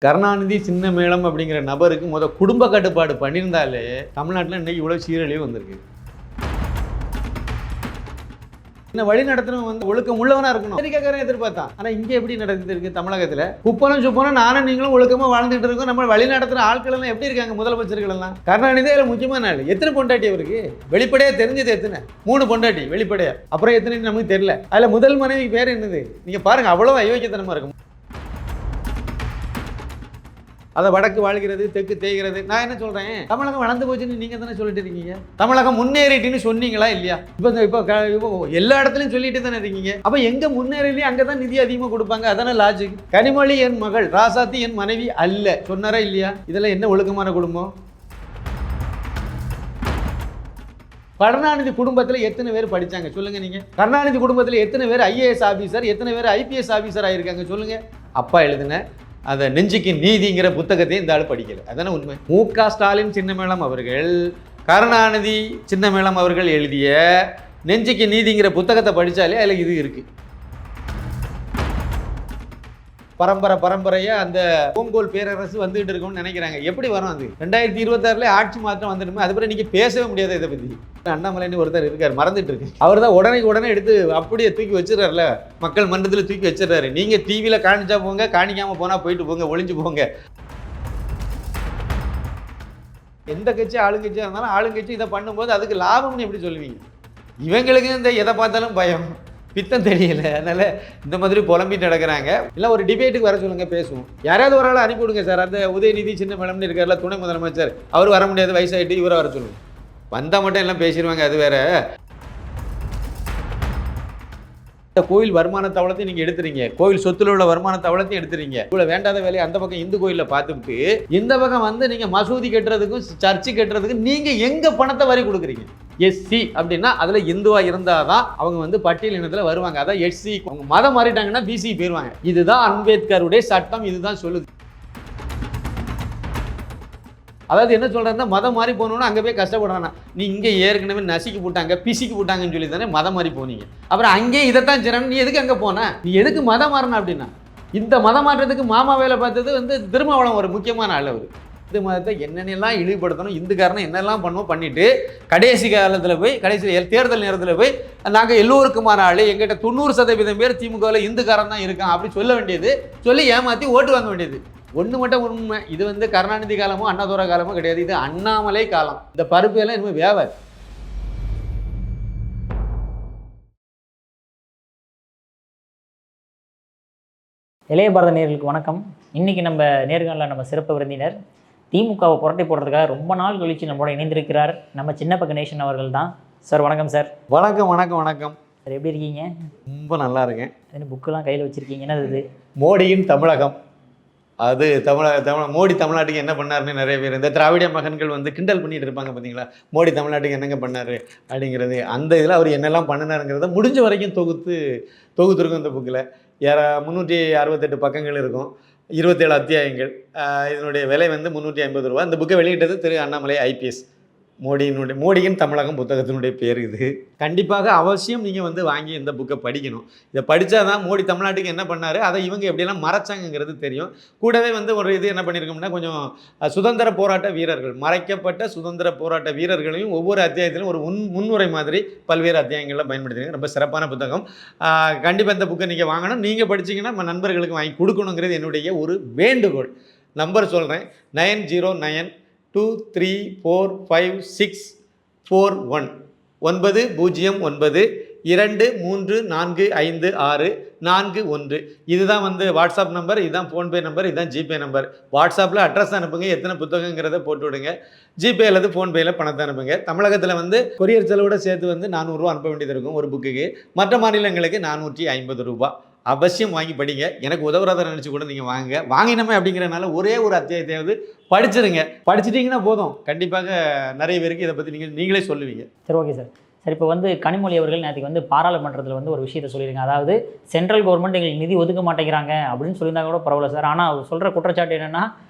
கருணாநிதி சின்ன மேளம் அப்படிங்கிற நபருக்கு குடும்ப கட்டுப்பாடு பண்ணியிருந்தாலே தமிழ்நாட்டில் இன்னைக்கு இவ்வளோ சீரழிவு வந்திருக்கு. இந்த வழி நடத்தணும் ஒழுக்கம் உள்ளவனா இருக்கணும். அமெரிக்காக்காரன் எதிர்பார்த்தான். ஆனால் இங்கே எப்படி நடந்துருக்கு தமிழகத்தில்? குப்பனும் சுப்பனும் நானும் நீங்களும் ஒழுக்கமாக வாழ்ந்துட்டு இருக்கோம். நம்ம வழி நடத்துகிற ஆட்கள் எல்லாம் எப்படி இருக்காங்க? முதலமைச்சர்கள் எல்லாம். கருணாநிதி அதில் முக்கியமான ஆள். எத்தனை பொண்டாட்டி அவருக்கு? வெளிப்படையா தெரிஞ்சது எத்தனை? 3 பொண்டாட்டி வெளிப்படையா. அப்புறம் எத்தனை நமக்கு தெரியல. அதில் முதல் மனைவி பேர் என்னது? நீங்கள் பாருங்க, அவ்வளோ அயோக்கியத்தனமாக இருக்கும். அதை வடக்கு வாழ்கிறது, தெற்கு தேய்கிறது. நான் என்ன சொல்றேன், தமிழகம் வளர்ந்து போச்சுன்னு நீங்க தானே சொல்லிட்டு இருக்கீங்க. தமிழகம் முன்னேறிட்டுன்னு சொன்னீங்களா இல்லையா? இப்போ எல்லா இடத்துலையும் சொல்லிட்டு தானே இருக்கீங்க. அப்ப எங்க முன்னேறலையே அங்கதான் நிதி அதிகமாக கொடுப்பாங்க. அதான லாஜிக். கனிமொழி என் மகள், ராசாத்தி என் மனைவி அல்ல சொன்னாரா இல்லையா? இதெல்லாம் என்ன ஒழுக்கமான குடும்பம்? கருணாநிதி குடும்பத்தில் எத்தனை பேர் படிச்சாங்க சொல்லுங்க நீங்க? கருணாநிதி குடும்பத்தில் எத்தனை பேர் IAS ஆபீசர், எத்தனை பேர் IPS ஆபீசர் ஆயிருக்காங்க சொல்லுங்க? அப்பா எழுதுன அந்த நெஞ்சுக்கு நீதிங்கிற புத்தகத்தையும் இந்த ஆள் படிக்கல. அதான உண்மை. மு.க. ஸ்டாலின் சின்னமேளம் அவர்கள், கருணாநிதி சின்னமேளம் அவர்கள் எழுதிய நெஞ்சுக்கு நீதிங்கிற புத்தகத்தை படித்தாலே அதில் இது இருக்கு. பரம்பரையா அந்த ஓங்கோல் பேரரசு வந்துகிட்டு இருக்கும்னு நினைக்கிறாங்க. எப்படி வரும் அது? 2026 ஆட்சி மாற்றம் வந்துடுமே. அதுக்கப்புறம் நீங்க பேசவே முடியாது இதை பத்தி. அண்ணாமலைன்னு ஒருத்தர் இருக்கார், மறந்துட்டு இருக்கு. அவர் தான் உடனே எடுத்து அப்படியே தூக்கி வச்சிடறாருல, மக்கள் மன்றத்தில் தூக்கி வச்சிடறாரு. நீங்க டிவியில காணிச்சா போங்க, காணிக்காம போனா போயிட்டு போங்க, ஒளிஞ்சு போங்க. எந்த கட்சி ஆளுங்கட்சியா இருந்தாலும் ஆளுங்கட்சி இதை பண்ணும்போது அதுக்கு லாபம்னு எப்படி சொல்லுவீங்க? இவங்களுக்கு இந்த எதை பார்த்தாலும் பயம், பித்தம் தெரியல. அதனால இந்த மாதிரி புலம்பிட்டு நடக்கிறாங்க. இல்லை ஒரு டிபேட்டுக்கு வர சொல்லுங்க, பேசுவோம். யாராவது ஒரு ஆளை அனுப்பி விடுங்க சார். அந்த உதயநிதி சின்ன மேளம்னு இருக்கார்ல, துணை முதலமைச்சர், அவர் வர முடியாது, வயசாயிட்டு, இவரை வர சொல்லுங்க. வந்தால் மட்டும் எல்லாம் பேசிடுவாங்க. அது வேற. கோயில் வருமான தவளத்தையும் நீங்க எடுத்துறீங்க, கோயில் சொத்துல உள்ள வருமான தவளத்தையும் எடுத்துறீங்க. இவ்வளவு வேண்டாத வேலையை அந்த பக்கம் இந்து கோயில பார்த்துட்டு இந்த பக்கம் வந்து நீங்க மசூதி கட்டுறதுக்கும் சர்ச்சு கட்டுறதுக்கும் நீங்க எங்க பணத்தை வரி கொடுக்குறீங்க? SC அப்படின்னா அதுல இந்துவா இருந்தாதான் அவங்க வந்து பட்டியல் இனத்துல வருவாங்க. அதான் SC. அவங்க மதம் மாறிட்டாங்கன்னா BC போயிருவாங்க. இதுதான் அம்பேத்கருடைய சட்டம், இதுதான் சொல்லுது. அதாவது என்ன சொல்கிறேன்னா, மதம் மாறி போனோன்னா அங்கே போய் கஷ்டப்படுறானா, நீ இங்கே ஏற்கனவே நசிக்கு போட்டாங்க, பிசிக்கு போட்டாங்கன்னு சொல்லி தானே மதம் மாறி போனீங்க. அப்புறம் அங்கேயும் இதைத்தான் செய்றாங்க. நீ எதுக்கு அங்கே போன? நீ எதுக்கு மதம் மாறின? அப்படின்னா இந்த மதம் மாற்றத்துக்கு மாமா வேலை பார்த்தது வந்து திருமாவளவன் ஒரு முக்கியமான ஆள். அவர் இந்து மதத்தை என்னென்னலாம் இழிவுபடுத்தணும், இந்துக்காரனை என்னெல்லாம் பண்ணுவோம் பண்ணிட்டு கடைசி காலத்தில் போய் கடைசி தேர்தல் நேரத்தில் போய் நாங்கள் எல்லோருக்குமான ஆள், எங்கிட்ட 90% பேர் திமுகவில் இந்துக்காரன் தான் இருக்கான் அப்படி சொல்ல வேண்டியது, சொல்லி ஏமாற்றி ஓட்டு வாங்க வேண்டியது. ஒன்று மட்டும் உண்மை, இது வந்து கருணாநிதி காலமோ அண்ணாதுரை காலமோ கிடையாது, இது அண்ணாமலை காலம். இந்த பருப்பு எல்லாம் இனிமேல் வேவாது. இளைய பாரத நேயர்களுக்கு வணக்கம். இன்றைக்கி நம்ம நேர்காணலில் நம்ம சிறப்பு விருந்தினர் திமுகவை புரட்டி போடுறதுக்காக ரொம்ப நாள் கழிச்சு நம்மளோட இணைந்திருக்கிறார் நம்ம சின்னப்ப கணேசன் அவர்கள் தான். சார் வணக்கம் சார். வணக்கம் வணக்கம் வணக்கம் சார், எப்படி இருக்கீங்க? ரொம்ப நல்லா இருக்கேன். புக்கெல்லாம் கையில் வச்சுருக்கீங்க, என்னது இது? மோடியின் தமிழகம். அது மோடி தமிழ்நாட்டுக்கு என்ன பண்ணாருன்னு நிறைய பேர் இந்த திராவிட மகன்கள் வந்து கிண்டல் பண்ணிட்டு இருப்பாங்க பார்த்தீங்களா? மோடி தமிழ்நாட்டுக்கு என்னங்க பண்ணார் அப்படிங்கிறது. அந்த இதில் அவர் என்னெல்லாம் பண்ணினாருங்கிறத முடிஞ்ச வரைக்கும் தொகுத்துருக்கும் இந்த புக்கில். 368 பக்கங்கள் இருக்கும், 27 அத்தியாயங்கள். இதனுடைய விலை வந்து 350 ரூபா. இந்த புக்கை வெளியிட்டது திரு அண்ணாமலை IPS. மோடியின் தமிழகம் புத்தகத்தினுடைய பேர் இது. கண்டிப்பாக அவசியம் நீங்கள் வந்து வாங்கி இந்த புக்கை படிக்கணும். இதை படித்தா தான் மோடி தமிழ்நாட்டுக்கு என்ன பண்ணார், அதை இவங்க எப்படியெல்லாம் மறைச்சாங்கிறது தெரியும். கூடவே வந்து ஒரு இது என்ன பண்ணியிருக்கோம்னா, கொஞ்சம் சுதந்திர போராட்ட வீரர்கள், மறைக்கப்பட்ட சுதந்திர போராட்ட வீரர்களையும் ஒவ்வொரு அத்தியாயத்திலும் ஒரு முன்னுரை மாதிரி பல்வேறு அத்தியாயங்களில் பயன்படுத்திங்க. ரொம்ப சிறப்பான புத்தகம். கண்டிப்பாக இந்த புக்கை நீங்கள் வாங்கணும். நீங்கள் படிச்சிங்கன்னா நம்ம நண்பர்களுக்கு வாங்கி கொடுக்கணுங்கிறது என்னுடைய ஒரு வேண்டுகோள். நம்பர் சொல்கிறேன், 90945641 9093456441. இதுதான் வந்து வாட்ஸ்அப் நம்பர், இதுதான் ஃபோன்பே நம்பர், இதுதான் ஜிபே நம்பர். வாட்ஸ்அப்பில் அட்ரஸ் அனுப்புங்க, எத்தனை புத்தகங்கிறத போட்டு விடுங்க. ஜிபே அல்லது ஃபோன்பேயில் பணத்தை அனுப்புங்க. தமிழகத்தில் வந்து கொரியர் செலவோட சேர்த்து வந்து 400 ரூபா அனுப்ப வேண்டியது இருக்கும் ஒரு புக்குக்கு. மற்ற மாநிலங்களுக்கு 450 ரூபா. அவசியம் வாங்கி படிங்க. எனக்கு உதவுறதை நினச்சி கூட நீங்கள் வாங்கினமே அப்படிங்கிறனால ஒரே ஒரு அத்தியாயத்தையாவது படிச்சிருங்க. படிச்சிட்டிங்கன்னா போதும், கண்டிப்பாக நிறைய பேருக்கு இதை பற்றி நீங்களே சொல்லுவீங்க. சரி, ஓகே சார். சரி, இப்போ வந்து கனிமொழி அவர்கள் நேற்றுக்கு வந்து பாராளுமன்றத்தில் வந்து ஒரு விஷயத்தை சொல்லியிருக்காங்க. அதாவது சென்ட்ரல் கவர்மெண்ட் எங்களுக்கு நிதி ஒதுக்க மாட்டேங்கிறாங்க அப்படின்னு சொல்லியிருந்தாங்க கூட பரவாயில்ல சார். ஆனால் அவர் சொல்கிற குற்றச்சாட்டு என்னென்னா,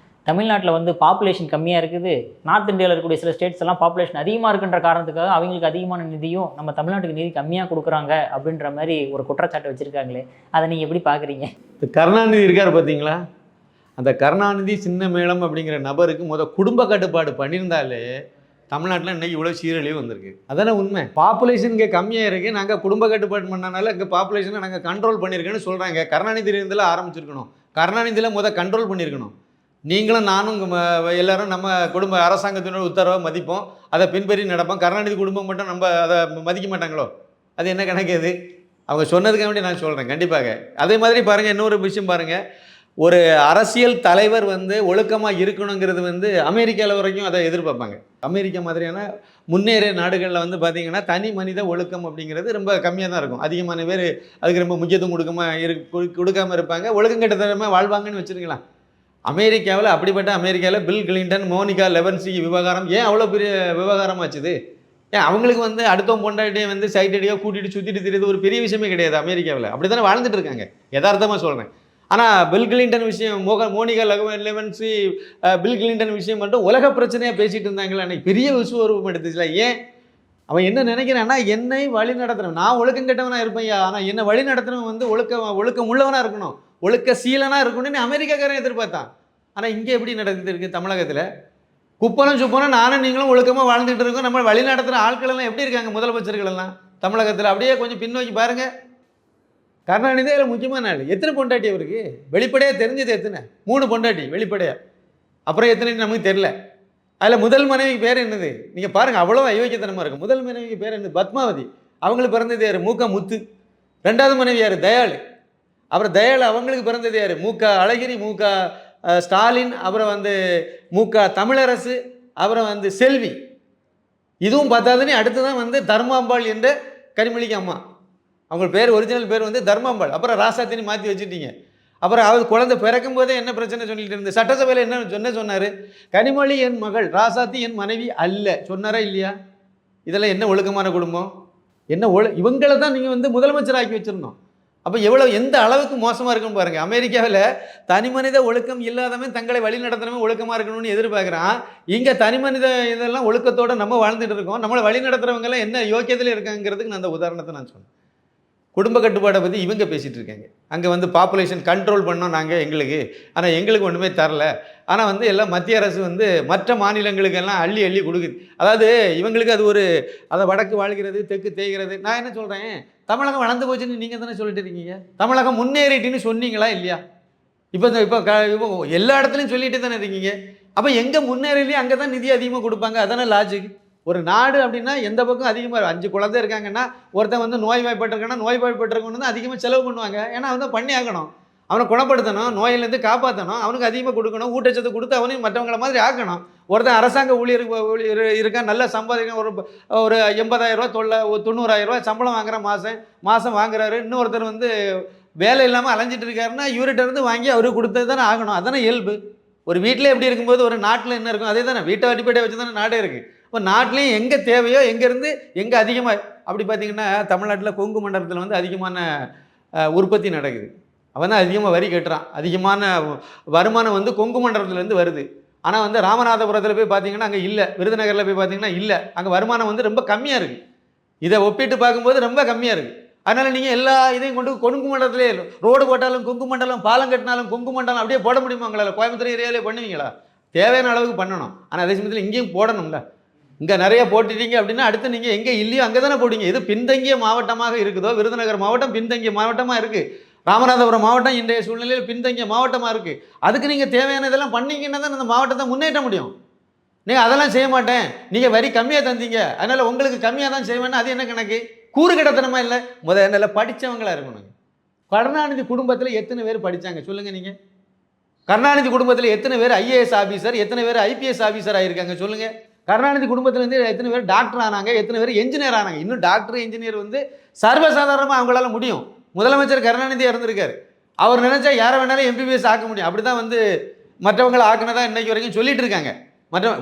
தமிழ்நாட்டில் வந்து பாப்புலேஷன் கம்மியாக இருக்குது, நார்த் இந்தியாவில் இருக்கக்கூடிய சில ஸ்டேட்ஸ் எல்லாம் பாப்புலேஷன் அதிகமாக இருக்குன்ற காரணத்துக்காக அவங்களுக்கு அதிகமான நிதியும் நம்ம தமிழ்நாட்டுக்கு நிதி கம்மியாக கொடுக்குறாங்க அப்படின்ற மாதிரி ஒரு குற்றச்சாட்டு வச்சுருக்காங்களே, அதை நீங்கள் எப்படி பார்க்குறீங்க? கருணாநிதி இருக்கார் பார்த்தீங்களா, அந்த கருணாநிதி சின்னமேளம் அப்படிங்கிற நபருக்கு குடும்ப கட்டுப்பாடு பண்ணியிருந்தாலே தமிழ்நாட்டில் இன்றைக்கி இவ்வளோ சீரழிவு வந்திருக்கு. அதானே உண்மை. பாப்புலேஷன் இங்கே கம்மியாக இருக்குது, நாங்கள் குடும்ப கட்டுப்பாடு பண்ணனால இங்கே பாப்புலேஷனை நாங்கள் கண்ட்ரோல் பண்ணியிருக்கேன்னு சொல்கிறாங்க. கருணாநிதி இருந்தில் ஆரம்பிச்சிருக்கணும், கருணாநிதியில் கண்ட்ரோல் பண்ணியிருக்கணும். நீங்களும் நானும் எல்லாரும் நம்ம குடும்ப அரசாங்கத்தினோட உத்தரவை மதிப்போம், அதை பின்பற்றி நடப்போம். கருணாநிதி குடும்பம் மட்டும் நம்ம அதை மதிக்க மாட்டாங்களோ? அது என்ன கணக்கு? அது அவங்க சொன்னதுக்காக வேண்டி நான் சொல்கிறேன். கண்டிப்பாக அதே மாதிரி பாருங்கள், இன்னொரு விஷயம் பாருங்கள், ஒரு அரசியல் தலைவர் ஒழுக்கமாக இருக்கணுங்கிறது அமெரிக்காவில் வரைக்கும் அதை எதிர்பார்ப்பாங்க. அமெரிக்கா மாதிரியான முன்னேறிய நாடுகளில் பார்த்தீங்கன்னா தனி மனித ஒழுக்கம் அப்படிங்கிறது ரொம்ப கம்மியாக தான் இருக்கும். அதிகமான பேர் அதுக்கு ரொம்ப முக்கியத்துவம் கொடுக்காமல் இருப்பாங்க, ஒழுக்கம் கெட்டத்தனமாக வாழ்வாங்கன்னு வச்சுருக்கலாம். அமெரிக்காவில் அமெரிக்காவில் பில் கிளின்டன், மோனிகா லெவன்சி விவகாரம் ஏன் அவ்வளோ பெரிய விவகாரம் ஆச்சுது? ஏன் அவங்களுக்கு அடுத்தவங்க பொண்டாட்டியை சைட் அடியோ கூட்டிகிட்டு சுற்றிட்டு தெரியுது ஒரு பெரிய விஷயமே கிடையாது. அமெரிக்காவில் அப்படி தானே வாழ்ந்துட்டு இருக்காங்க, யதார்த்தமாக சொல்கிறேன். ஆனால் பில் கிளின்டன் விஷயம், மோனிகா லெவன்சி, பில் கிளின்டன் விஷயம் மட்டும் உலக பிரச்சனையாக பேசிகிட்டு இருந்தாங்களே, அன்றைக்கி பெரிய விஸ்வரூபம் எடுத்துச்சுல. ஏன் அவன் என்ன நினைக்கிறான்னா, என்னை வழி நடத்துகிறவன், நான் ஒழுக்கம் கெட்டவனாக இருப்பேன், ஆனால் என்னை வழி நடத்துகிறவன் ஒழுக்கம் உள்ளவனாக இருக்கணும், ஒழுக்க சீலனாக இருக்கணும்னு அமெரிக்காக்காரன் எதிர்பார்த்தான். ஆனால் இங்கே எப்படி நடந்துட்டு இருக்குது தமிழகத்தில்? குப்பனம் சுப்பனம் நானும் நீங்களும் ஒழுக்கமாக வாழ்ந்துட்டு இருக்கோம். நம்ம வழி நடத்துகிற ஆட்களெல்லாம் எப்படி இருக்காங்க? முதலமைச்சர்கள் எல்லாம் தமிழகத்தில் அப்படியே கொஞ்சம் பின்னோக்கி பாருங்கள். கருணாநிதி அதில் முக்கியமான நாள். எத்தனை பொண்டாட்டி அவருக்கு வெளிப்படையாக தெரிஞ்சது? எத்தனை? 3 பொண்டாட்டி வெளிப்படையாக. அப்புறம் எத்தனை நமக்கு தெரில. அதில் முதல் மனைவிக்கு பேர் என்னது? நீங்கள் பாருங்கள், அவ்வளோ அயோக்கியத்தனமாக இருக்கும். முதல் மனைவிக்கு பேர் என்னது? பத்மாவதி. அவங்களுக்கு பிறந்தது யார்? மூக்கா முத்து. 2வது மனைவி யார்? தயாளு. அப்புறம் தயாளு அவங்களுக்கு பிறந்தது யார்? மூக்கா அழகிரி, மூக்கா ஸ்டாலின், அப்புறம் மூக்கா தமிழரசு, அப்புறம் செல்வி. இதுவும் பார்த்தாதுன்னு அடுத்து தான் தர்மாம்பாள் என்ற கனிமொழிக்கு அம்மா. அவங்க பேர் ஒரிஜினல் பேர் தர்மாம்பாள். அப்புறம் ராசாத்தினி மாற்றி வச்சுட்டீங்க. அப்புறம் அவர் குழந்தை பிறக்கும் போதே என்ன பிரச்சனை சொல்லிட்டு இருந்து சட்டசபையில் என்ன சொன்னார்? கனிமொழி என் மகள், ராசாத்தி என் மனைவி அல்ல சொன்னாரா இல்லையா? இதெல்லாம் என்ன ஒழுக்கமான குடும்பம்? என்ன இவங்களை தான் நீங்கள் முதலமைச்சர் ஆக்கி வச்சிருந்தோம். அப்போ எந்த அளவுக்கு மோசமாக இருக்குன்னு பாருங்கள். அமெரிக்காவில் தனிமனித ஒழுக்கம் இல்லாதவன் தங்களை வழி நடத்துறவன் ஒழுக்கமாக இருக்கணும்னு எதிர்பார்க்குறான். இங்கே தனிமனித இதெல்லாம் ஒழுக்கத்தோடு நம்ம வாழ்ந்துட்டு இருக்கோம். நம்மளை வழி நடத்துகிறவங்கெல்லாம் என்ன யோக்கியத்தில் இருக்காங்கிறதுக்கு நான் அந்த உதாரணத்தை நான் சொன்னேன். குடும்ப கட்டுப்பாடை பற்றி இவங்க பேசிகிட்டு இருக்காங்க. அங்கே பாப்புலேஷன் கண்ட்ரோல் பண்ணோம் நாங்கள் எங்களுக்கு, ஆனால் எங்களுக்கு ஒன்றுமே தரல. ஆனால் எல்லாம் மத்திய அரசு மற்ற மாநிலங்களுக்கெல்லாம் அள்ளி அள்ளி கொடுக்குது. அதாவது இவங்களுக்கு அது ஒரு அதை வடக்கு வாழ்கிறது தெற்கு தேய்கிறது. நான் என்ன சொல்கிறேன், தமிழகம் வளர்ந்து போச்சுன்னு நீங்கள் தானே சொல்லிட்டு இருக்கீங்க. தமிழகம் முன்னேறிட்டுன்னு சொன்னீங்களா இல்லையா? இப்போ எல்லா இடத்துலையும் சொல்லிட்டு தானே இருக்கீங்க. அப்போ எங்கே முன்னேறலையும் அங்கே தான் நிதி அதிகமாக கொடுப்பாங்க. அதானே லாஜிக். ஒரு நாடு அப்படின்னா எந்த பக்கம் அதிகமாக 5 குழந்தை இருக்காங்கன்னா ஒருத்தன் நோய்வாய்ப்பட்டிருக்கான்னா நோய்வாய்ப்பட்டிருக்கணும் தான் அதிகமாக செலவு பண்ணுவாங்க. ஏன்னா பண்ணி ஆகணும், அவனை குணப்படுத்தணும், நோயிலேருந்து காப்பாற்றணும், அவனுக்கு அதிகமாக கொடுக்கணும், ஊட்டச்சத்து கொடுத்து அவனையும் மற்றவங்கள மாதிரி ஆக்கணும். ஒருத்தன் அரசாங்க ஊழியர் இருக்கா, நல்லா சம்பாதிக்க, ஒரு 80,000 ரூபா 90,000 ரூபா சம்பளம் வாங்குற மாதம் வாங்குறாரு. இன்னொருத்தர் வேலை இல்லாமல் அலைஞ்சிட்டு இருக்காருன்னா இவர்கிட்ட வாங்கி அவருக்கு கொடுத்தது தானே ஆகணும். அதானே இயல்பு. ஒரு வீட்டில் எப்படி இருக்கும்போது ஒரு நாட்டில் என்ன இருக்கும் அதே தானே. வீட்டை அடிப்படையை வச்சு தானே நாடே இருக்குது. இப்போ நாட்டிலையும் எங்கே தேவையோ எங்கேருந்து எங்கே அதிகமாக அப்படி பார்த்திங்கன்னா தமிழ்நாட்டில் கொங்கு மண்டலத்தில் அதிகமான உற்பத்தி நடக்குது. அவன் தான் அதிகமாக வரி கட்டுறான். அதிகமான வருமானம் கொங்கு மண்டலத்துலேருந்து வருது. ஆனால் ராமநாதபுரத்தில் போய் பார்த்தீங்கன்னா அங்கே இல்லை, விருதுநகரில் போய் பார்த்தீங்கன்னா இல்லை. அங்கே வருமானம் ரொம்ப கம்மியாக இருக்குது. இதை ஒப்பிட்டு பார்க்கும்போது ரொம்ப கம்மியாக இருக்குது. அதனால் நீங்கள் எல்லா இதையும் கொங்கு மண்டலத்திலே ரோடு போட்டாலும் கொங்கு மண்டலம், பாலம் கட்டினாலும் கொங்கு மண்டலம் அப்படியே போட முடியுமா உங்களால்? கோயம்புத்தூர் ஏரியாவிலே பண்ணுவீங்களா? தேவையான அளவுக்கு பண்ணணும். ஆனால் அதே சமயத்தில் இங்கேயும் போடணும்ல. இங்கே நிறைய போட்டுட்டீங்க அப்படின்னா அடுத்து நீங்கள் எங்கே இல்லையோ அங்கே தானே போடுங்க. இது பின்தங்கிய மாவட்டமாக இருக்குதோ, விருதுநகர் மாவட்டம் பின்தங்கிய மாவட்டமாக இருக்குது, ராமநாதபுரம் மாவட்டம் இன்றைய சூழ்நிலையில் பின்தங்கிய மாவட்டமாக இருக்குது. அதுக்கு நீங்கள் தேவையான இதெல்லாம் பண்ணீங்கன்னா தான் அந்த மாவட்டத்தை முன்னேற்ற முடியும். நீங்கள் அதெல்லாம் செய்ய மாட்டேன், நீங்கள் வரி கம்மியாக தந்தீங்க அதனால் உங்களுக்கு கம்மியாக தான் செய்வேன்னா அது என்ன கணக்கு? கூறு கிடத்தனமா இல்லை? முதல்ல படித்தவங்களாக இருக்கணும். கருணாநிதி குடும்பத்தில் எத்தனை பேர் படித்தாங்க சொல்லுங்கள் நீங்கள்? கருணாநிதி குடும்பத்தில் எத்தனை பேர் ஐஏஎஸ் ஆஃபீஸர், எத்தனை பேர் ஐபிஎஸ் ஆஃபீஸர் ஆகியிருக்காங்க சொல்லுங்கள்? கருணாநிதி குடும்பத்திலேருந்து எத்தனை பேர் டாக்டர் ஆனாங்க, எத்தனை பேர் என்ஜினியர் ஆனாங்க? இன்னும் டாக்டர் இன்ஜினியர் சர்வசாதாரணமாக அவங்களால முடியும். முதலமைச்சர் கருணாநிதியாக இருந்திருக்காரு. அவர் நினைச்சா யாரை வேணாலும் எம்பிபிஎஸ் ஆக்க முடியும். அப்படி தான் மற்றவங்களை ஆக்கினதான் இன்னைக்கு வரைக்கும் சொல்லிட்டு இருக்காங்க.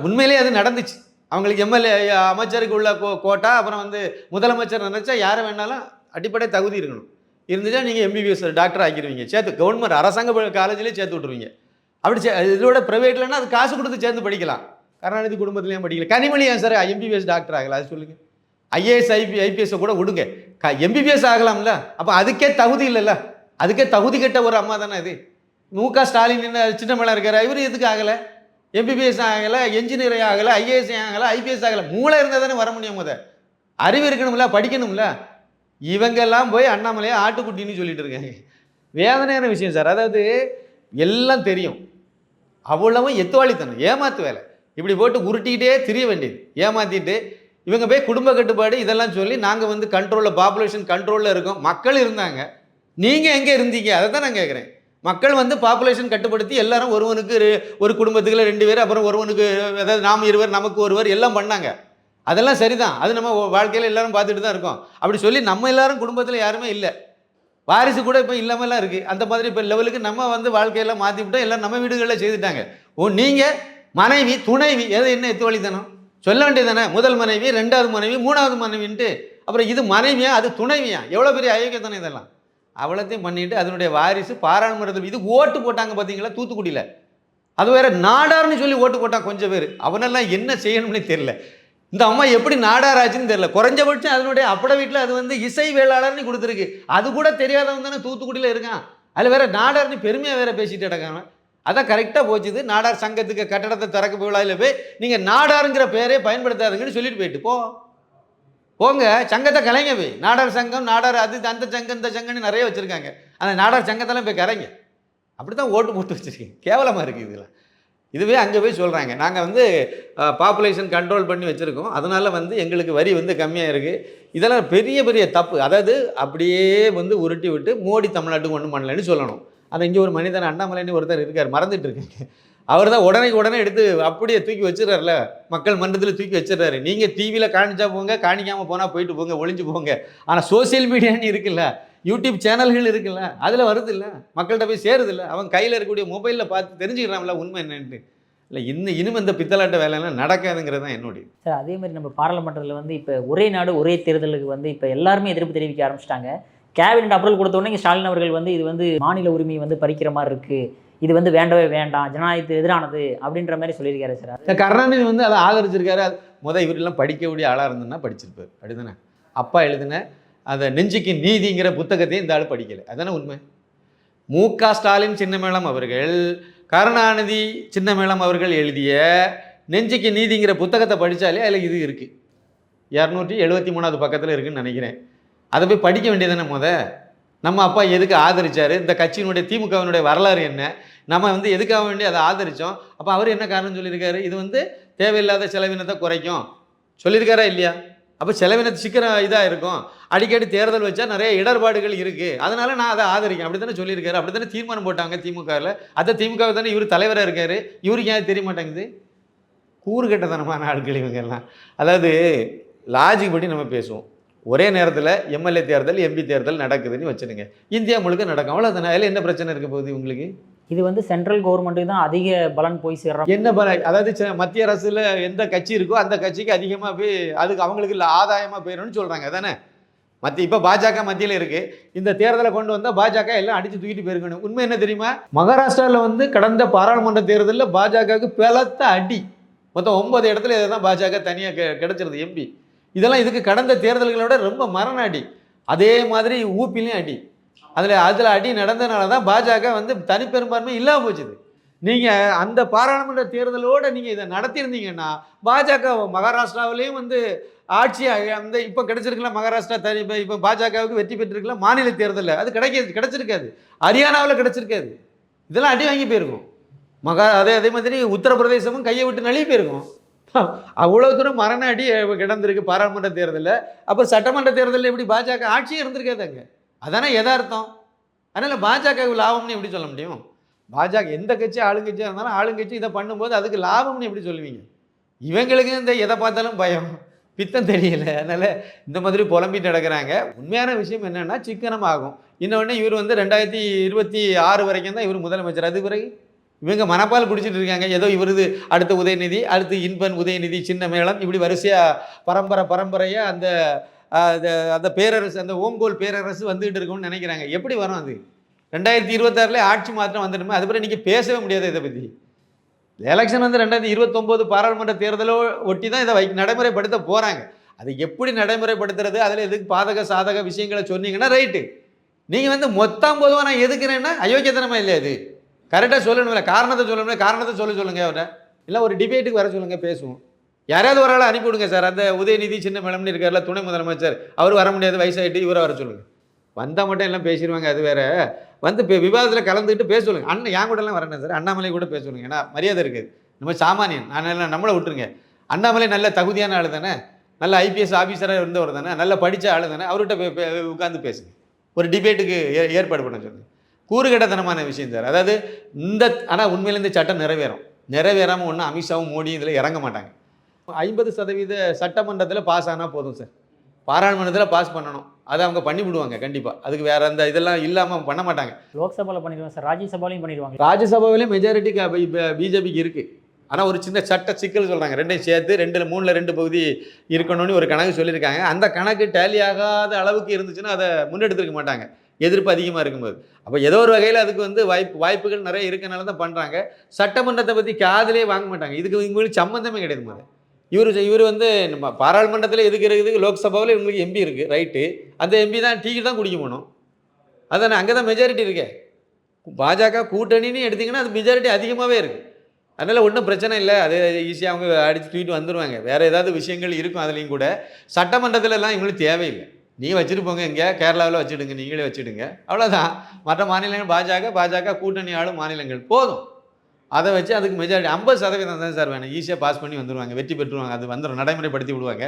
உண்மையிலேயே அது நடந்துச்சு. அவங்களுக்கு எம்எல்ஏ அமைச்சருக்கு உள்ள கோட்டா, அப்புறம் முதலமைச்சர் நினைச்சா யாரை வேணாலும் அடிப்படை தகுதி இருக்கணும். இருந்துச்சா நீங்கள் எம்பிபிஎஸ் டாக்டர் ஆக்கிடுவீங்க. கவர்மெண்ட் அரசாங்க காலேஜிலே சேர்த்து விட்ருவீங்க. அப்படி இதோட ப்ரைவேட்லன்னா அது காசு கொடுத்து சேர்ந்து படிக்கலாம். கருணாநிதி குடும்பத்துலேயும் படிக்கல. கனிமொழி ஏன் சார் எம்பிபிஎஸ் டாக்டர் ஆகலை? அது சொல்லுங்கள். ஐஏஎஸ் ஐபிஎஸ் கூட விடுங்க, எம்பிபிஎஸ் ஆகலாம்ல. அப்போ அதுக்கே தகுதி இல்லைல்ல, அதுக்கே தகுதி கெட்ட ஒரு அம்மா தானே அது. ஸ்டாலின் என்ன சின்ன மேளம் இருக்காரு, இவர் எதுக்கு ஆகலை? எம்பிபிஎஸ் ஆகலை, என்ஜினியர் ஆகலை, ஐஏஎஸ் ஆகலை, ஐபிஎஸ் ஆகலை. மூளை இருந்தால் தானே வர முடியும். அறிவு இருக்கணும்ல, படிக்கணும்ல. இவங்கெல்லாம் போய் அண்ணாமலையை ஆட்டுக்குட்டின்னு சொல்லிட்டு இருக்காங்க. வேதனையான விஷயம் சார். அதாவது எல்லாம் தெரியும், அவ்வளவும் எத்துவாளித்தனம், ஏமாத்து வேலை. இப்படி போட்டு உருட்டிக்கிட்டே திரிய வேண்டியது, ஏமாற்றிட்டு இவங்க போய் குடும்ப கட்டுப்பாடு இதெல்லாம் சொல்லி நாங்கள் வந்து கண்ட்ரோலில், பாப்புலேஷன் கண்ட்ரோலில் இருக்கோம். மக்கள் இருந்தாங்க, நீங்கள் எங்கே இருந்தீங்க? அதை தான் நான் கேட்குறேன். மக்கள் வந்து பாப்புலேஷன் கட்டுப்படுத்தி எல்லாரும் ஒருவனுக்கு ஒரு குடும்பத்துக்குள்ள 2 பேர், அப்புறம் ஒருவனுக்கு, அதாவது நாம் 2 பேர் நமக்கு ஒருவர் எல்லாம் பண்ணாங்க. அதெல்லாம் சரிதான், அது நம்ம வாழ்க்கையில் எல்லாரும் பார்த்துட்டு தான் இருக்கோம். அப்படி சொல்லி நம்ம எல்லாரும் குடும்பத்தில் யாருமே இல்லை, வாரிசு கூட இப்போ இல்லாமலாம் இருக்குது. அந்த மாதிரி இப்போ லெவலுக்கு நம்ம வந்து வாழ்க்கையெல்லாம் மாற்றி விட்டோம். எல்லாம் நம்ம வீடுகளில் செய்துட்டாங்க. நீங்கள் மனைவி, துணைவி, என்ன எத்துவழித்தனம் சொல்ல வேண்டியது தானே? முதல் மனைவி, 2வது மனைவி, 3வது மனைவின்ட்டு. அப்புறம் இது மனைவியா, அது துணைவியா? எவ்வளோ பெரிய அயோக்கியத்தனம் இதெல்லாம். அவ்வளோத்தையும் பண்ணிட்டு அதனுடைய வாரிசு பாராளுமன்றத்தில் இது ஓட்டு போட்டாங்க பார்த்தீங்களா, தூத்துக்குடியில். அது வேற நாடார்னு சொல்லி ஓட்டு போட்டான் கொஞ்சம் பேர். அவனெல்லாம் என்ன செய்யணும்னே தெரியல. இந்த அம்மா எப்படி நாடாராச்சுன்னு தெரியல. குறைஞ்சபட்சம் அதனுடைய அப்பட வீட்டில் அது வந்து இசை வேளாளர்னு கொடுத்துருக்கு. அது கூட தெரியாதவங்க தானே தூத்துக்குடியில் இருக்கான். அதில் வேற நாடார்னு பெருமையாக வேற பேசிட்டு கிடக்காங்க. அதான் கரெக்டாக போச்சுது. நாடார் சங்கத்துக்கு கட்டடத்தை திறக்க விழாவில் போய் நீங்கள் நாடாருங்கிற பேரே பயன்படுத்தாதுங்கன்னு சொல்லிட்டு போயிட்டு போங்க, சங்கத்தை கலைங்க போய். நாடார் சங்கம், நாடார் அது, அந்த சங்கம், இந்த சங்கம்னு நிறைய வச்சுருக்காங்க. அந்த நாடார் சங்கத்தெல்லாம் போய் கலைங்க. அப்படி தான் ஓட்டு போட்டு வச்சுருக்கீங்க. கேவலமாக இருக்குது இதெல்லாம். இதுவே அங்கே போய் சொல்கிறாங்க, நாங்கள் வந்து பாப்புலேஷன் கண்ட்ரோல் பண்ணி வச்சுருக்கோம், அதனால் வந்து எங்களுக்கு வரி வந்து கம்மியாக இருக்குது. இதெல்லாம் பெரிய பெரிய தப்பு. அதாவது அப்படியே வந்து உருட்டி விட்டு மோடி தமிழ்நாட்டுக்கு ஒன்றும் பண்ணலன்னு சொல்லணும். ஆனால் இங்கே ஒரு மனிதன் அண்ணாமலைன்னு ஒருத்தர் இருக்கார், மறந்துட்டு இருக்காங்க. அவர் தான் உடனே எடுத்து அப்படியே தூக்கி வச்சிடறாருல, மக்கள் மன்றத்தில் தூக்கி வச்சிடறாரு. நீங்கள் டிவியில் காணிச்சா போங்க, காணிக்காமல் போனால் போயிட்டு போங்க, ஒளிஞ்சு போங்க. ஆனால் சோசியல் மீடியான்னு இருக்குல்ல, யூடியூப் சேனல்கள் இருக்குல்ல, அதில் வருது இல்லை, மக்கள்கிட்ட போய் சேருது இல்லை, அவங்க கையில் இருக்கக்கூடிய மொபைலில் பார்த்து தெரிஞ்சுக்கிறாங்களா உண்மை என்னன்ட்டு. இல்லை இனிமே இந்த பித்தலாட்ட வேலையெல்லாம் நடக்காதுங்கிறது தான் என்னுடைய சார். அதே மாதிரி நம்ம பாராளுமன்றத்தில் வந்து இப்போ ஒரே நாடு ஒரே தேர்தலுக்கு வந்து இப்போ எல்லாருமே எதிர்ப்பு தெரிவிக்க ஆரம்பிச்சிட்டாங்க. கேபினட் அப்ரூவல் கொடுத்த உடனே ஸ்டாலின் அவர்கள் வந்து இது வந்து மாநில உரிமையை வந்து பறிக்கிற மாதிரி இருக்குது, இது வந்து வேண்டவே வேண்டாம், ஜனநாயகத்துக்கு எதிரானது அப்படின்ற மாதிரி சொல்லியிருக்காரு சார். கருணாநிதி வந்து அதை ஆதரிச்சிருக்காரு. இவரெல்லாம் படிக்கக்கூடிய ஆளாக இருந்ததுன்னா படிச்சிருப்பார். அப்படிதானே? அப்பா எழுதின அந்த நெஞ்சுக்கு நீதிங்கிற புத்தகத்தையும் இந்த ஆள் படிக்கலை. அதானே உண்மை. ஸ்டாலின் சின்னமேளம் அவர்கள், கருணாநிதி சின்னமேளம் அவர்கள் எழுதிய நெஞ்சுக்கு நீதிங்கிற புத்தகத்தை படித்தாலே அதில் இது இருக்குது. 273வது பக்கத்தில் இருக்குதுன்னு நினைக்கிறேன். அதை போய் படிக்க வேண்டியதானே? நம்ம அப்பா எதுக்கு ஆதரிச்சார், இந்த கட்சியினுடைய திமுகவினுடைய வரலாறு என்ன, நம்ம வந்து எதுக்காக வேண்டி அதை ஆதரித்தோம், அப்போ அவர் என்ன காரணம் சொல்லியிருக்காரு, இது வந்து தேவையில்லாத செலவினத்தை குறைக்கும் சொல்லியிருக்காரா இல்லையா? அப்போ செலவினத்தை சீக்கிரம் இதாக இருக்கும், அடிக்கடி தேர்தல் வச்சா நிறைய இடர்பாடுகள் இருக்குது, அதனால் நான் அதை ஆதரிக்கேன் அப்படி தானே சொல்லியிருக்காரு. அப்படி தானே தீர்மானம் போட்டாங்க திமுகவில். அந்த திமுக தானே இவர் தலைவராக இருக்கார். இவருக்கு ஏன் தெரிய மாட்டேங்குது? கூறுகட்டத்தனமான ஆட்கள் இவங்கெல்லாம். அதாவது லாஜிக் படி நம்ம பேசுவோம். ஒரே நேரத்தில் எம்எல்ஏ தேர்தல், எம்பி தேர்தல் நடக்குதுன்னு வச்சுருங்க, இந்தியா முழுக்க நடக்கும், அவ்வளோதானே. அதில் என்ன பிரச்சனை இருக்க போகுது உங்களுக்கு? இது வந்து சென்ட்ரல் கவர்மெண்ட்டுக்கு தான் அதிக பலன் போய் சேர்றோம். என்ன பலன்? அதாவது மத்திய அரசில் எந்த கட்சி இருக்கோ அந்த கட்சிக்கு அதிகமாக போய் அதுக்கு அவங்களுக்கு இல்லை ஆதாயமாக போயிடும்னு சொல்கிறாங்க தானே. இப்போ பாஜக மத்தியில் இருக்குது, இந்த தேர்தலை கொண்டு வந்தால் பாஜக எல்லாம் அடித்து தூக்கிட்டு போயிருக்கணும். உண்மை என்ன தெரியுமா? மகாராஷ்டிராவில் வந்து கடந்த பாராளுமன்ற தேர்தலில் பாஜகவுக்கு பலத்த அடி, மொத்தம் 9 இடத்துல இதை தான் பாஜக தனியாக கிடைச்சிருது எம்பி. இதெல்லாம் இதுக்கு கடந்த தேர்தல்களோட ரொம்ப மரண அடி. அதே மாதிரி ஊப்பிலையும் அடி. அதில் அடி நடந்ததுனால தான் பாஜக வந்து தனிப்பெரும்பான்மை இல்லாமல் போச்சுது. நீங்கள் அந்த பாராளுமன்ற தேர்தலோடு நீங்கள் இதை நடத்தியிருந்தீங்கன்னா பாஜக மகாராஷ்டிராவிலையும் வந்து ஆட்சி அந்த இப்போ கிடைச்சிருக்கலாம். மகாராஷ்டிரா தனி இப்போ பாஜகவுக்கு வெற்றி பெற்றிருக்கலாம் மாநில தேர்தலில், அது கிடைச்சிருக்காது. ஹரியானாவில் கிடைச்சிருக்காது. இதெல்லாம் அடி வாங்கி போயிருக்கும். அதே மாதிரி உத்தரப்பிரதேசமும் கையை விட்டு நழுவி போயிருக்கும். அவ்வளோ தூரம் மரண அடி கிடந்திருக்கு பாராளுமன்ற தேர்தலில். அப்போ சட்டமன்ற தேர்தலில் எப்படி பாஜக ஆட்சியே இருந்திருக்காதுங்க. அதானே எதார்த்தம். அதனால் பாஜகவுக்கு லாபம்னு எப்படி சொல்ல முடியும்? பாஜக எந்த கட்சி ஆளுங்கட்சியாக இருந்தாலும் ஆளுங்கட்சி இதை பண்ணும்போது அதுக்கு லாபம்னு எப்படி சொல்லுவீங்க? இவங்களுக்கு இந்த எதை பார்த்தாலும் பயம், பித்தம் தெரியல, அதனால் இந்த மாதிரி புலம்பிட்டு நடக்கிறாங்க. உண்மையான விஷயம் என்னென்னா சிக்கனம் ஆகும். இன்னொன்று இவர் வந்து 2026 வரைக்கும் தான் இவர் முதலமைச்சர். அது பிறகு இவங்க மனப்பால் குடிச்சிட்டு இருக்காங்க. ஏதோ இவருது அடுத்த உதயநிதி, அடுத்து இன்பன் உதயநிதி, சின்ன மேளம், இப்படி வரிசையாக பரம்பரையாக அந்த பேரரசு, அந்த ஓங்கோல் பேரரசு வந்துகிட்டு இருக்கும்னு நினைக்கிறாங்க. எப்படி வரும் அது? 2026 ஆட்சி மாற்றம் வந்துடுமே, அதுபோல் இன்றைக்கி பேசவே முடியாது இதை பற்றி. எலெக்ஷன் வந்து 2029 பாராளுமன்ற தேர்தலோ ஒட்டி தான் இதை நடைமுறைப்படுத்த போகிறாங்க. அது எப்படி நடைமுறைப்படுத்துறது, அதில் எதுக்கு பாதக சாதக விஷயங்களை சொன்னீங்கன்னா ரைட்டு. நீங்கள் வந்து மொத்தம் பொதுவாக நான் எதுக்குறேன்னா அயோக்கியத்தனமா இல்லை அது. கரெக்டாக சொல்லணும்ல, காரணத்தை சொல்லணும்ல, காரணத்தை சொல்லுங்கள் அவரை. இல்லை ஒரு டிபேட்டுக்கு வர சொல்லுங்கள், பேசுவோம். யாரையாவது ஒரு ஆளை அனுப்பி விடுங்க சார். அந்த உதயநிதி சின்ன மேலம்னு இருக்கார்ல துணை முதலமைச்சர், அவர் வர முடியாது, வயசாகிட்டு, இவரை வர சொல்லுங்கள். வந்தால் மட்டும் எல்லாம் பேசிடுவாங்க, அது வேறு. வந்து இப்போ விவாதத்தில் கலந்துக்கிட்டு பேச சொல்லுங்கள். அண்ணன் என் கூடலாம் வரேன் சார், அண்ணாமலை கூட பேச சொல்லுங்கள். ஏன்னா மரியாதை இருக்குது, நம்ம சாமானியன். நான் நம்மளை விட்டுருங்க. அண்ணாமலை நல்ல தகுதியான ஆள் தானே, நல்ல ஐபிஎஸ் ஆஃபீஸராக இருந்தவர் தானே, நல்ல படித்த ஆள் தானே, அவர்கிட்ட உட்காந்து பேசுங்க. ஒரு டிபேட்டுக்கு ஏற்பாடு பண்ண சொல்லுங்கள். கூறுகட்டத்தனமான விஷயம் சார். அதாவது ஆனால் உண்மையில இந்த சட்டம் நிறைவேறாமல் ஒன்றும் அமித்ஷாவும் மோடியும் இதில் இறங்க மாட்டாங்க. 50% சட்டமன்றத்தில் பாஸ் ஆனால் போதும் சார். பாராளுமன்றத்தில் பாஸ் பண்ணணும், அதை அவங்க பண்ணி விடுவாங்க கண்டிப்பாக. அதுக்கு வேறு அந்த இதெல்லாம் இல்லாமல் பண்ண மாட்டாங்க. லோக்சபாவில் பண்ணிடுவாங்க சார், ராஜ்யசபாலையும் பண்ணிடுவாங்க. ராஜ்யசபாவிலேயும் மெஜாரிட்டி பிஜேபிக்கு இருக்குது. ஆனால் ஒரு சின்ன சட்ட சிக்கல் சொல்கிறாங்க, ரெண்டையும் சேர்த்து 2 பகுதி இருக்கணும்னு ஒரு கணக்கு சொல்லியிருக்காங்க. அந்த கணக்கு டேலி ஆகாத அளவுக்கு இருந்துச்சுன்னா அதை முன்னெடுத்துருக்க மாட்டாங்க, எதிர்ப்பு அதிகமாக இருக்கும்போது. அப்போ ஏதோ ஒரு வகையில் அதுக்கு வந்து வாய்ப்புகள் நிறைய இருக்கனால தான் பண்ணுறாங்க. சட்டமன்றத்தை பற்றி காதிலே வாங்க மாட்டாங்க. இதுக்கு இவங்களுக்கு சம்மந்தமே கிடையாது. மாதிரி இவர் வந்து நம்ம பாராளுமன்றத்தில் எதுக்கு இருக்குது, லோக்சபாவில் இவங்களுக்கு எம்பி இருக்குது, ரைட்டு. அந்த எம்பி தான் டீக்கு தான் குடிக்க போகணும். அதானே, அங்கே தான் மெஜாரிட்டி இருக்கே. பாஜக கூட்டணின்னு எடுத்திங்கன்னா அது மெஜாரிட்டி அதிகமாகவே இருக்குது. அதனால் ஒன்றும் பிரச்சனை இல்லை, அது ஈஸியாக அவங்க அடித்து தூக்கிட்டு வந்துடுவாங்க. வேறு ஏதாவது விஷயங்கள் இருக்கும் அதுலேயும் கூட. சட்டமன்றத்திலலாம் இவங்களுக்கு தேவையில்லை. நீங்கள் வச்சுட்டு போங்க, இங்கே கேரளாவில் வச்சுடுங்க, நீங்களே வச்சுடுங்க, அவ்வளோதான். மற்ற மாநிலங்கள் பாஜக கூட்டணி ஆளும் மாநிலங்கள் போதும். அதை வச்சு அதுக்கு மெஜாரிட்டி 50% தான் சார் வேணும். ஈஸியாக பாஸ் பண்ணி வந்துடுவாங்க, வெற்றி பெற்றுருவாங்க. அது வந்துடும், நடைமுறைப்படுத்தி விடுவாங்க.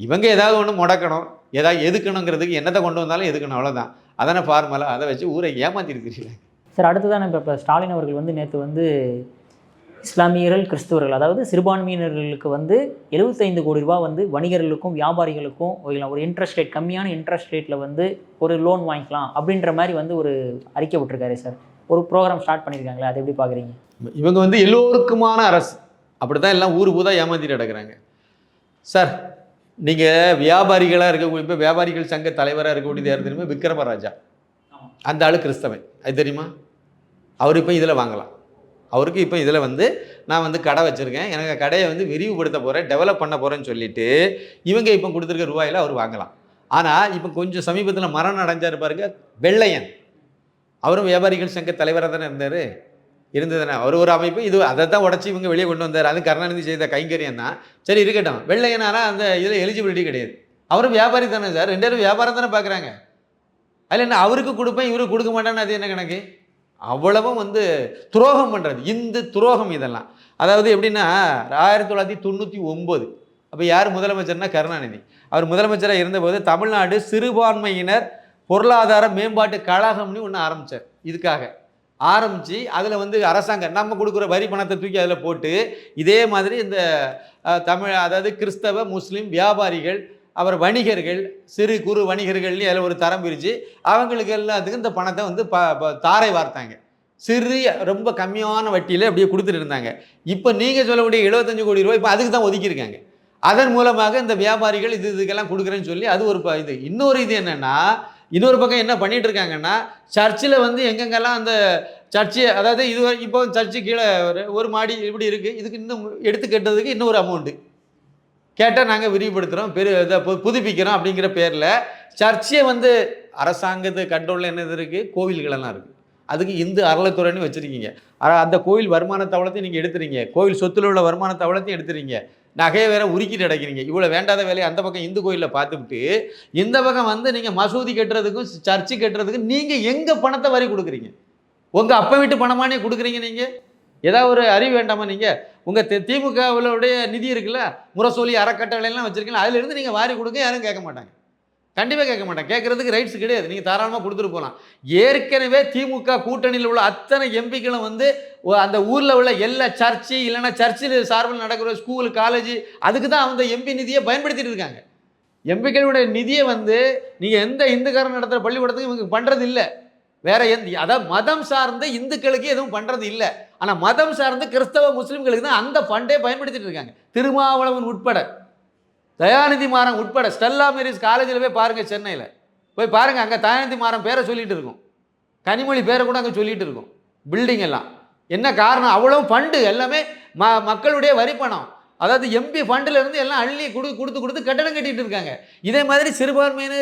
இவங்க ஏதாவது ஒன்று முடக்கணும், ஏதாவது எதுக்கணுங்கிறதுக்கு என்னத்தை கொண்டு வந்தாலும் எதுக்கணும், அவ்வளோதான். அதான ஃபார்மலாக அதை வச்சு ஊரை ஏமாற்றிருக்கிறீங்க சார். அடுத்ததான் இப்போ ஸ்டாலின் அவர்கள் வந்து நேற்று வந்து இஸ்லாமியர்கள், கிறிஸ்துவர்கள், அதாவது சிறுபான்மையினர்களுக்கு வந்து 75 கோடி ரூபா வந்து வணிகர்களுக்கும் வியாபாரிகளுக்கும் ஒரு இன்ட்ரெஸ்ட் ரேட், கம்மியான இன்ட்ரெஸ்ட் ரேட்டில் வந்து ஒரு லோன் வாங்கிக்கலாம் அப்படின்ற மாதிரி வந்து ஒரு அறிக்கை விட்டுருக்காரு சார். ஒரு ப்ரோக்ராம் ஸ்டார்ட் பண்ணியிருக்காங்களே, அதை எப்படி பார்க்குறீங்க? இவங்க வந்து எல்லோருக்குமான அரசு, அப்படி தான் எல்லாம் ஊர் பூதா ஏமாற்றிட்டு நடக்கிறாங்க சார். நீங்கள் வியாபாரிகளாக இருக்கக்கூடிய, இப்போ வியாபாரிகள் சங்க தலைவராக இருக்கக்கூடியது யார் தெரியுமா? விக்ரமராஜா. அந்த ஆள் கிறிஸ்தவன், அது தெரியுமா? அவர் இப்போ இதில் வாங்கலாம். அவருக்கு இப்போ இதில் வந்து நான் வந்து கடை வச்சுருக்கேன், எனக்கு கடையை வந்து விரிவுபடுத்த போகிறேன், டெவலப் பண்ண போகிறேன்னு சொல்லிவிட்டு இவங்க இப்போ கொடுத்துருக்க ரூபாயில் அவர் வாங்கலாம். ஆனால் இப்போ கொஞ்சம் சமீபத்தில் மரணம் அடைஞ்சார் பாருங்க, வெள்ளையன். அவரும் வியாபாரிகள் சங்க தலைவராக தானே இருந்ததுதானே. அவர் ஒரு அமைப்பு, இது அதை தான் உடச்சி இவங்க வெளியே கொண்டு வந்தார். அது கருணாநிதி செய்த கைங்கரியம் தான். சரி இருக்கட்டும். வெள்ளையனாரா அந்த இதில் எலிஜிபிலிட்டி கிடையாது. அவரும் வியாபாரி தானே சார், 2 பேரும் வியாபாரம் தானே பார்க்குறாங்க. அதில் என்ன அவருக்கு கொடுப்பேன் இவருக்கு கொடுக்க மாட்டேன்னு அது என்ன கணக்கு? அவ்வளவும் வந்து துரோகம் பண்ணுறது, இந்து துரோகம் இதெல்லாம். அதாவது எப்படின்னா 1999 அப்போ யார் முதலமைச்சர்னா கருணாநிதி. அவர் முதலமைச்சராக இருந்தபோது தமிழ்நாடு சிறுபான்மையினர் பொருளாதார மேம்பாட்டு கழகம்னு ஒன்று ஆரம்பித்தார். இதுக்காக ஆரம்பித்து அதில் வந்து அரசாங்கம் நம்ம கொடுக்குற வரி பணத்தை தூக்கி அதில் போட்டு இதே மாதிரி இந்த அதாவது கிறிஸ்தவ முஸ்லீம் வியாபாரிகள், அவர் வணிகர்கள், சிறு குறு வணிகர்கள்னு அதில் ஒரு தரம் பிரித்து அவங்களுக்கு எல்லாத்துக்கும் இந்த பணத்தை வந்து தாரை வார்த்தாங்க. ரொம்ப கம்மியான வட்டியில் அப்படியே கொடுத்துட்டு இருந்தாங்க. இப்போ நீங்கள் சொல்லக்கூடிய 75 கோடி ரூபாய் இப்போ அதுக்கு தான் ஒதுக்கியிருக்காங்க. அதன் மூலமாக இந்த வியாபாரிகள் இதுக்கெல்லாம் கொடுக்குறேன்னு சொல்லி அது ஒரு இது. இன்னொரு இது என்னென்னா, இன்னொரு பக்கம் என்ன பண்ணிட்டு இருக்காங்கன்னா, சர்ச்சில் வந்து எங்கெங்கெல்லாம் அந்த சர்ச்சு, அதாவது இது இப்போ சர்ச்சு கீழே ஒரு மாடி இப்படி இருக்குது, இதுக்கு இன்னும் எடுத்து கட்டுறதுக்கு இன்னொரு அமௌண்ட்டு கேட்டால் நாங்கள் விரிவுபடுத்துகிறோம், இதை புதுப்பிக்கிறோம் அப்படிங்கிற பேரில் சர்ச்சை வந்து அரசாங்கத்து கண்ட்ரோலில் என்னது இருக்குது, கோவில்களெல்லாம் இருக்குது. அதுக்கு இந்து அறளைத்துறைன்னு வச்சுருக்கீங்க. அந்த கோவில் வருமான தவளத்தையும் நீங்கள் எடுத்துறீங்க, கோவில் சொத்தில் உள்ள வருமான தவளத்தையும் எடுத்துறீங்க, நகையை வேற உருக்கிட்டு அடைக்கிறீங்க. இவ்வளோ வேண்டாத வேலையை அந்த பக்கம் இந்து கோயிலில் பார்த்துக்கிட்டு இந்த பக்கம் வந்து நீங்கள் மசூதி கட்டுறதுக்கும் சர்ச்சு கட்டுறதுக்கும் நீங்கள் எங்கே பணத்தை வரி கொடுக்குறீங்க? உங்கள் அப்பா வீட்டு பணமானே கொடுக்குறீங்க. நீங்கள் ஏதாவது ஒரு அறிவு வேண்டாமா? நீங்கள் உங்கள் திமுகவுடைய நிதி இருக்குல்ல, முரசொலி அறக்கட்டளைலாம் வச்சுருக்கீங்களா, அதிலிருந்து நீங்கள் வாரி கொடுங்க, யாரும் கேட்க மாட்டாங்க, கண்டிப்பாக கேட்க மாட்டாங்க. கேட்குறதுக்கு ரைட்ஸ் கிடையாது, நீங்கள் தாராளமாக கொடுத்துட்டு போகலாம். ஏற்கனவே திமுக கூட்டணியில் உள்ள அத்தனை எம்பிக்களும் வந்து அந்த ஊரில் உள்ள எல்லா சர்ச்சு இல்லைன்னா சர்ச்சில் சார்பில் நடக்கிற ஸ்கூல் காலேஜ் அதுக்கு தான் அந்த எம்பி நிதியை பயன்படுத்திட்டு இருக்காங்க. எம்பிக்களுடைய நிதியை வந்து நீங்கள் எந்த இந்துக்காரன் நடத்துகிற பள்ளிக்கூடத்துக்கு இவங்க பண்ணுறது இல்லை. வேற அதாவது மதம் சார்ந்த இந்துக்களுக்கு எதுவும் பண்ணுறது இல்லை. ஆனால் மதம் சார்ந்த கிறிஸ்தவ முஸ்லீம்களுக்கு தான் அந்த ஃபண்டே பயன்படுத்திட்டு இருக்காங்க. திருமாவளவன் உட்பட, தயாநிதி மாறன் உட்பட, ஸ்டெல்லா மேரிஸ் காலேஜில் போய் பாருங்கள், சென்னையில் போய் பாருங்கள், அங்கே தயாநிதி மாறன் பேரை சொல்லிட்டு இருக்கும், கனிமொழி பேரை கூட அங்கே சொல்லிட்டு இருக்கும், பில்டிங் எல்லாம். என்ன காரணம்? அவ்வளோ ஃபண்டு எல்லாமே மக்களுடைய வரி பணம், அதாவது எம்பி ஃபண்டில் இருந்து எல்லாம் அள்ளி கொடுத்து கட்டணம் கட்டிட்டு இருக்காங்க. இதே மாதிரி சிறுபான்மையினு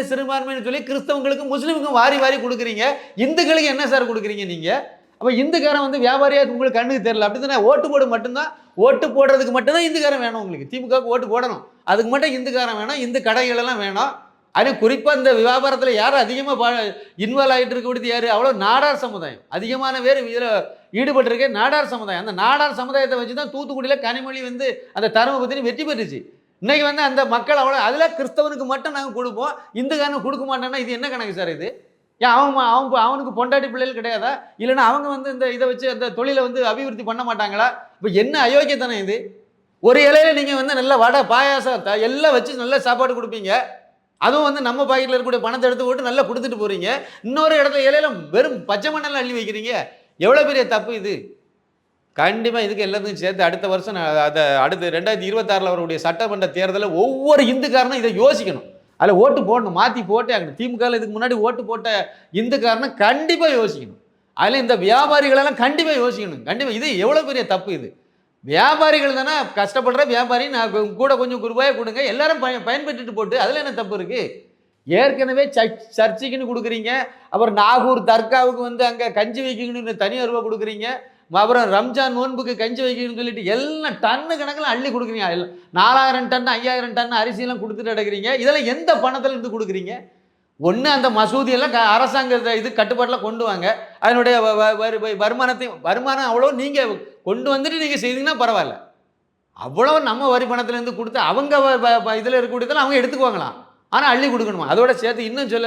சொல்லி கிறிஸ்தவங்களுக்கும் முஸ்லீமுக்கும் வாரி கொடுக்குறீங்க. இந்துக்களுக்கு என்ன சார் கொடுக்குறீங்க நீங்கள்? அப்போ இந்துக்காரன் வந்து வியாபாரியாக உங்களுக்கு கண்ணுக்கு தெரியல அப்படி தானே? ஓட்டு போட மட்டும்தான், ஓட்டு போடுறதுக்கு மட்டும்தான் இந்துக்காரன் வேணும் உங்களுக்கு. திமுகவுக்கு ஓட்டு போடணும், அதுக்கு மட்டும் இந்துக்காரன் வேணும், இந்து கடைகள் எல்லாம் வேணும். அது குறிப்பாக இந்த வியாபாரத்தில் யார் அதிகமாக இன்வால்வ் ஆகிட்டு இருக்கக்கூடியது யார்? அவ்வளோ நாடார் சமுதாயம் அதிகமான பேர் இதில் ஈடுபட்டிருக்க நாடார் சமுதாயம். அந்த நாடார் சமுதாயத்தை வச்சு தான் தூத்துக்குடியில் கனிமொழி வந்து அந்த தருமபுத்தினி வெற்றி பெற்றுச்சு. இன்னைக்கு வந்து அந்த மக்கள் அவ்வளோ அதில் கிறிஸ்தவனுக்கு மட்டும் நாங்கள் கொடுப்போம், இந்துக்காரனுக்கு கொடுக்க மாட்டோம்னா இது என்ன கணக்கு சார் இது? ஏன் அவனுக்கு பொண்டாட்டி பிள்ளைகள் கிடையாதா? இல்லைன்னா அவங்க வந்து இந்த இதை வச்சு அந்த தொழிலை வந்து அபிவிருத்தி பண்ண மாட்டாங்களா? இப்போ என்ன அயோக்கியத்தனம் இது? ஒரு இலையில நீங்கள் வந்து நல்ல வடை பாயாசம் எல்லாம் வச்சு நல்ல சாப்பாடு கொடுப்பீங்க, அதுவும் வந்து நம்ம பாக்கெட்டில் இருக்கக்கூடிய பணத்தை எடுத்து போட்டு நல்லா கொடுத்துட்டு போகிறீங்க. இன்னொரு இடத்துல இலையில வெறும் பச்சை மண்ணெல்லாம் அள்ளி வைக்கிறீங்க. எவ்வளோ பெரிய தப்பு இது? கண்டிப்பாக இதுக்கு எல்லாத்துக்கும் சேர்த்து அடுத்த வருஷம் அதை அடுத்து 2026 வரக்கூடிய சட்டமன்ற தேர்தலில் ஒவ்வொரு இந்துக்காரனும் இதை யோசிக்கணும். அதில் ஓட்டு போடணும், மாற்றி போட்டே ஆகணும். திமுகவில் இதுக்கு முன்னாடி ஓட்டு போட்ட இந்துக்காரனை கண்டிப்பாக யோசிக்கணும். அதில் இந்த வியாபாரிகளெல்லாம் கண்டிப்பாக யோசிக்கணும். கண்டிப்பாக இது எவ்வளோ பெரிய தப்பு இது? வியாபாரிகள் தானே கஷ்டப்படுற வியாபாரி, நான் கூட கொஞ்சம் ரூபாயை கொடுங்க, எல்லாரும் பயன்பெற்றுட்டு போட்டு அதில் என்ன தப்பு இருக்குது? ஏற்கனவே சர்ச்சைக்குன்னு கொடுக்குறீங்க, அப்புறம் நாகூர் தர்காவுக்கு வந்து அங்கே கஞ்சி வைக்கணும்னு தனியார் ரூபா கொடுக்குறீங்க, அப்புறம் ரம்ஜான் நோன்புக்கு கஞ்சி வைக்கணும்னு சொல்லிட்டு எல்லாம் டன்னு கணக்கில் அள்ளி கொடுக்குறீங்க. 4000 டன் 5000 டன் அரிசியெல்லாம் கொடுத்துட்டு அடைக்கிறீங்க. இதெல்லாம் எந்த பணத்தில் இருந்து கொடுக்குறீங்க? ஒன்று அந்த மசூதியெல்லாம் அரசாங்க இது கட்டுப்பாட்டில் கொண்டு வாங்க, அதனுடைய வருமானம் அவ்வளோ நீங்கள் கொண்டு வந்துட்டு நீங்கள் செய்தீங்கன்னா பரவாயில்ல. அவ்வளோ நம்ம வரி பணத்துலேருந்து கொடுத்து அவங்க இதில் இருக்கக்கூடியதெல்லாம் அவங்க எடுத்துக்குவாங்களாம், ஆனால் அள்ளி கொடுக்கணுமா? அதோட சேர்த்து இன்னும் சில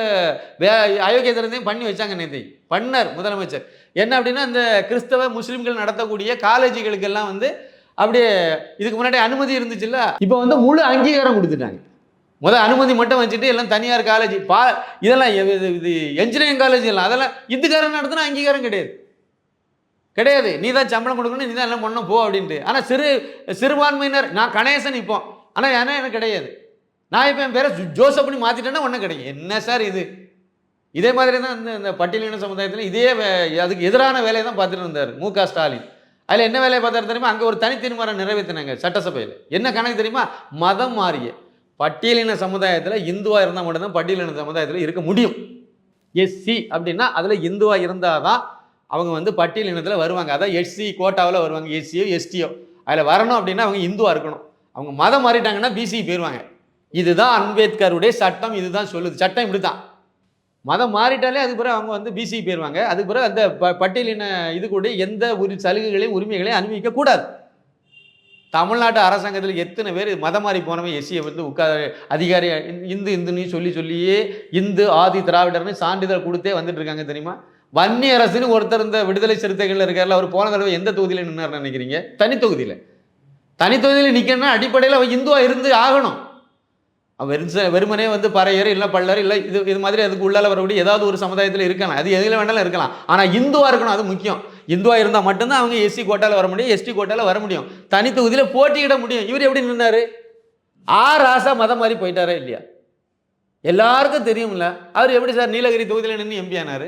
அயோக்கியத்தனத்தையும் பண்ணி வச்சாங்க. நேற்று பண்ணார் முதலமைச்சர். என்ன அப்படின்னா, இந்த கிறிஸ்தவ முஸ்லீம்கள் நடத்தக்கூடிய காலேஜுகளுக்கெல்லாம் வந்து அப்படியே இதுக்கு முன்னாடி அனுமதி இருந்துச்சுல்ல, இப்போ வந்து முழு அங்கீகாரம் கொடுத்துட்டாங்க. அனுமதி மட்டும் வச்சுட்டு எல்லாம் தனியார் காலேஜ் இதெல்லாம் இது என்ஜினியரிங் காலேஜ் எல்லாம் அதெல்லாம் இந்துக்காரன் நடத்தினா அங்கீகாரம் கிடையாது. நீ தான் சம்பளம் கொடுக்கணும், நீ தான் எல்லாம் பண்ணணும் போ அப்படின்ட்டு. ஆனால் சிறுபான்மையினர், நான் கணேசன் இப்போ, ஆனால் ஏன்னா எனக்கு கிடையாது, நான் இப்போ என் பேரை ஜோசப்னு மாற்றிட்டேன்னா ஒன்றும் கிடையாது. என்ன சார் இது? இதே மாதிரி தான் இந்த பட்டியலின சமுதாயத்தில் இதே அதுக்கு எதிரான வேலையை தான் பார்த்துட்டு இருந்தார் மு.க. ஸ்டாலின். அதில் என்ன வேலையை பார்த்தாரு தெரியுமா? அங்கே ஒரு தனி தீர்மானம் நிறைவேற்றினாங்க சட்டசபையில். என்ன கணக்கு தெரியுமா? மதம் மாறிய பட்டியலின சமுதாயத்தில் இந்துவாக இருந்தால் மட்டும்தான் பட்டியலின சமுதாயத்தில் இருக்க முடியும். எஸ்சி அப்படின்னா அதில் இந்துவாக இருந்தால் தான் அவங்க வந்து பட்டியலினத்தில் வருவாங்க. அதான் எஸ்சி கோட்டாவில் வருவாங்க. எஸ்சியோ எஸ்டியோ அதில் வரணும் அப்படின்னா அவங்க இந்துவாக இருக்கணும். அவங்க மதம் மாறிட்டாங்கன்னா பிசி போயிடுவாங்க. இதுதான் அம்பேத்கருடைய சட்டம், இதுதான் சொல்லுது. சட்டம் இப்படி தான். மதம் மாறிட்டாலே அதுக்கு பிறகு அவங்க வந்து பிசி போயிடுவாங்க. அதுக்கு பிறகு அந்த பட்டியலின இது கூட எந்த ஒரு சலுகைகளையும் உரிமைகளையும் அனுபவிக்கக்கூடாது. தமிழ்நாட்டு அரசாங்கத்தில் எத்தனை பேர் மதம் மாறி போனவன் எஸ்சியை வந்து அதிகாரி இந்துன்னு சொல்லியே இந்து ஆதி திராவிடர்னு சான்றிதழ் கொடுத்தே வந்துட்டு இருக்காங்க தெரியுமா? வன்னி அரசுன்னு ஒருத்தர் இந்த விடுதலை சிறுத்தைகள் இருக்கார்ல, அவர் போன தடவை எந்த தொகுதியில் நின்னார்னு நினைக்கிறீங்க? தனித்தொகுதியில் நிற்கணும்னா அடிப்படையில் அவர் இந்துவாக இருந்து ஆகணும். வெறுமனே வந்து பறையர் இல்லை பல்லர் இல்லை இது மாதிரி அதுக்கு உள்ளால வரக்கூடிய ஏதாவது ஒரு சமுதாயத்தில் இருக்கலாம், அது எதில் வேணாலும் இருக்கலாம். ஆனால் இந்துவாக இருக்கணும், அது முக்கியம். இந்துவாக இருந்தால் மட்டும்தான் அவங்க எஸ்சி கோட்டாவில் வர முடியும், எஸ்டி கோட்டாவில் வர முடியும், தனித்தொகுதியில் போட்டியிட முடியும். இவர் எப்படி நின்னாரு? ராசா மதம் மாதிரி போயிட்டாரா இல்லையா? எல்லாருக்கும் தெரியும்ல. அவர் எப்படி சார் நீலகிரி தொகுதியில் நின்று எம்பி ஆனார்?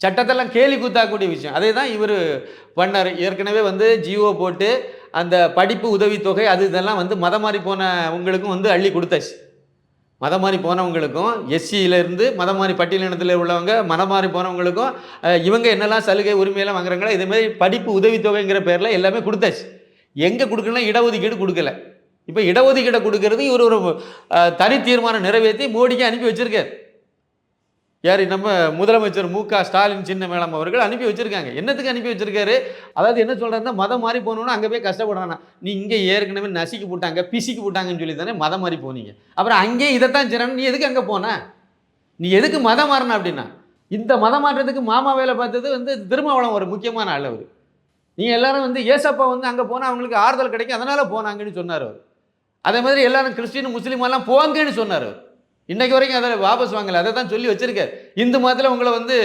சட்டத்தெல்லாம் கேலி கூத்தாக்கூடிய விஷயம். அதே தான் இவர் பண்ணார். ஏற்கனவே வந்து ஜிஓ போட்டு அந்த படிப்பு உதவித்தொகை அது இதெல்லாம் வந்து மதம் மாறி போனவங்களுக்கும் வந்து அள்ளி கொடுத்தாச்சு. மதம் மாறி போனவங்களுக்கும் எஸ்சியிலேருந்து மதம் மாறி பட்டியலினத்தில் உள்ளவங்க மதம் மாறி போனவங்களுக்கும் இவங்க என்னெல்லாம் சலுகை உரிமையெல்லாம் வாங்குறாங்களோ இதேமாதிரி படிப்பு உதவித்தொகைங்கிற பேரில் எல்லாமே கொடுத்தாச்சு. எங்கே கொடுக்கலன்னா இடஒதுக்கீடு கொடுக்கல. இப்போ இடஒதுக்கீடை கொடுக்கறது இவர் ஒரு தனி தீர்மானம் நிறைவேற்றி மோடிக்கு அனுப்பி வச்சிருக்காரு. யார்? நம்ம முதலமைச்சர் மு.க. ஸ்டாலின் சின்ன மேளம் அவர்கள் அனுப்பி வச்சிருக்காங்க. என்னத்துக்கு அனுப்பி வச்சிருக்காரு? அதாவது என்ன சொல்கிறாருன்னா, மதம் மாறி போனோன்னா அங்கே போய் கஷ்டப்படுறானா, நீ இங்கே ஏற்கனவே நசிக்கு போட்டாங்க பிசிக்கு போட்டாங்கன்னு சொல்லி தானே மதம் மாறி போனீங்க, அப்புறம் அங்கேயும் இதைத்தான் செய்றாங்க, நீ எதுக்கு அங்கே போன? நீ எதுக்கு மதம் மாறின? அப்படின்னா இந்த மதம் மாற்றத்துக்கு மாமா வேலை பார்த்தது வந்து திருமாவளவன் ஒரு முக்கியமான ஆள். அவர் நீங்கள் எல்லாரும் வந்து ஏசப்பா வந்து அங்கே போனால் அவங்களுக்கு ஆறுதல் கிடைக்கும், அதனால் போனாங்கன்னு சொன்னார் அவர். அதே மாதிரி எல்லாரும் கிறிஸ்டின் முஸ்லீமெல்லாம் போங்கன்னு சொன்னார் அவர். இன்றைக்கு வரைக்கும் அதை வாபஸ் வாங்கலை. அதை தான் சொல்லி வச்சுருக்கார். இந்து மதத்தில் உங்களை வந்து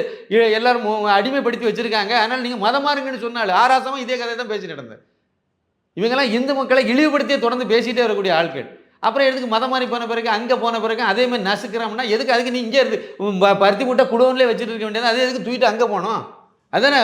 எல்லாரும் அடிமைப்படுத்தி வச்சுருக்காங்க, அதனால் நீங்கள் மதம் மாறுங்கன்னு சொன்னாலும் ஆராசமாக இதே கதையை தான் பேசிட்டு நடந்தார். இவங்கெல்லாம் இந்து மக்களை இழிவுபடுத்தியே தொடர்ந்து பேசிகிட்டே வரக்கூடிய ஆட்கள். அப்புறம் எதுக்கு மதம் மாறி போன பிறகு அங்கே போன பிறகு அதேமாதிரி நசுக்கிறோம்னா எதுக்கு? அதுக்கு நீ இங்கே இருந்து பருத்தி மூட்டை குடோன்லேயே வச்சுட்டு இருக்க வேண்டியது, அதே எதுக்கு தூக்கிட்டு அங்கே போனோம்? அதுதானே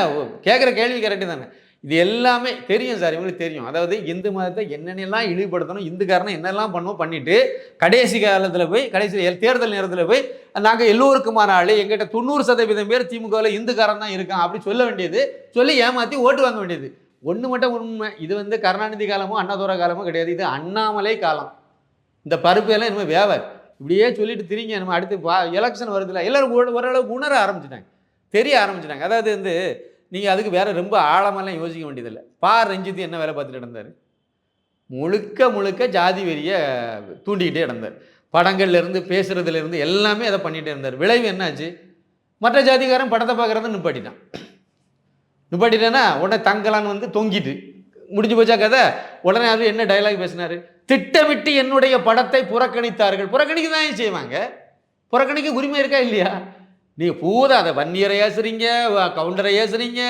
கேட்குற கேள்வி கரெக்டு தானே. இது எல்லாமே தெரியும் சார், இவங்களுக்கு தெரியும். அதாவது இந்து மதத்தை என்னென்னலாம் இழிவுபடுத்தணும், இந்துக்காரனை என்னெல்லாம் பண்ணுவோம் பண்ணிட்டு கடைசி காலத்தில் போய் கடைசி தேர்தல் நேரத்தில் போய் நாங்கள் எல்லோருக்குமான ஆள், எங்கிட்ட 90% பேர் திமுகவில் இந்துக்காரன் தான் இருக்கான் அப்படி சொல்ல வேண்டியது, சொல்லி ஏமாற்றி ஓட்டு வாங்க வேண்டியது. ஒன்று மட்டும் உண்மை, இது வந்து கருணாநிதி காலமோ அண்ணாதுரை காலமோ கிடையாது, இது அண்ணாமலை காலம். இந்த பருப்பெல்லாம் இனிமேல் வேவர் இப்படியே சொல்லிட்டு திரிங்க. நம்ம அடுத்து எலெக்ஷன் வருதுல, எல்லாரும் ஓரளவுக்கு உணர ஆரம்பிச்சிட்டாங்க, தெரிய ஆரம்பிச்சிட்டாங்க. அதாவது வந்து நீங்கள் அதுக்கு வேறு ரொம்ப ஆழமெல்லாம் யோசிக்க வேண்டியதில்லை. ரஞ்சித் என்ன வேலை பார்த்துட்டு இருந்தார்? முழுக்க முழுக்க ஜாதி வெறியை தூண்டிக்கிட்டே இருந்தார். படங்கள்லேருந்து பேசுகிறதுலேருந்து எல்லாமே அதை பண்ணிகிட்டே இருந்தார். விளைவு என்னாச்சு? மற்ற ஜாதிக்காரன் படத்தை பார்க்குறத நிப்பாட்டிட்டானா உடனே தங்கலான்னு வந்து தொங்கிட்டு முடிஞ்சு போச்சா கதை. உடனே அது என்ன டைலாக் பேசினார்? திட்டமிட்டு என்னுடைய படத்தை புறக்கணித்தார்கள். புறக்கணிக்க தான் செய்வாங்க, புறக்கணிக்க உரிமை இருக்கா இல்லையா? நீங்கள் பூரா அதை வன்னியரை ஏசுறீங்க, கவுண்டரை ஏசுறீங்க,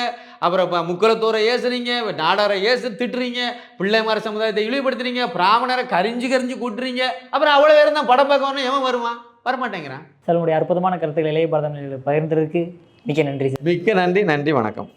அப்புறம் முக்கலத்தோரை ஏசுறீங்க, நாடாரை திட்டுறீங்க, பிள்ளைமார சமுதாயத்தை இழிவுபடுத்துறீங்க, பிராமணரை கரிஞ்சு கூட்டுறீங்க. அப்புறம் அவ்வளோ பேரும் தான் படம் பார்க்க வரணும், எவன் வருவான்? வரமாட்டேங்கிறான். சார், உங்களுடைய அற்புதமான கருத்துக்களை இளைய பாரதம் பகிர்ந்ததுக்கு மிக்க நன்றி சார். மிக்க நன்றி, நன்றி, வணக்கம்.